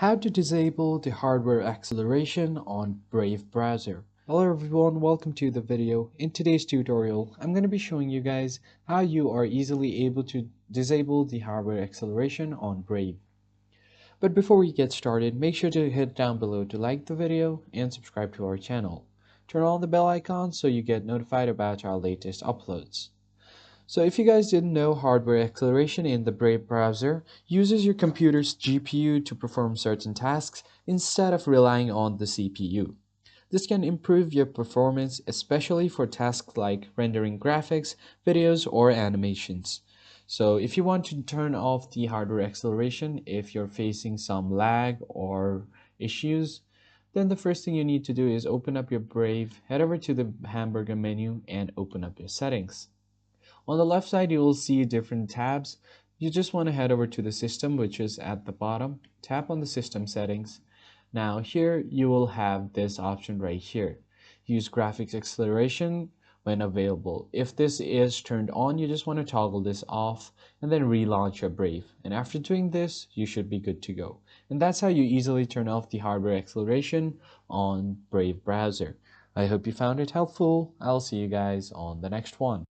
How to disable the hardware acceleration on Brave browser. Hello everyone, welcome to the video. In today's tutorial, I'm going to be showing you guys how you are easily able to disable the hardware acceleration on Brave. But before we get started, make sure to hit down below to like the video and subscribe to our channel. Turn on the bell icon so you get notified about our latest uploads. So if you guys didn't know, hardware acceleration in the Brave browser uses your computer's GPU to perform certain tasks instead of relying on the CPU. This can improve your performance, especially for tasks like rendering graphics, videos, or animations. So if you want to turn off the hardware acceleration if you're facing some lag or issues, then the first thing you need to do is open up your Brave, head over to the hamburger menu, and open up your settings. On the left side, you will see different tabs. You just want to head over to the system, which is at the bottom. Tap on the system settings. Now here you will have this option right here. Use graphics acceleration when available. If this is turned on, you just want to toggle this off and then relaunch your Brave. And after doing this, you should be good to go. And that's how you easily turn off the hardware acceleration on Brave browser. I hope you found it helpful. I'll see you guys on the next one.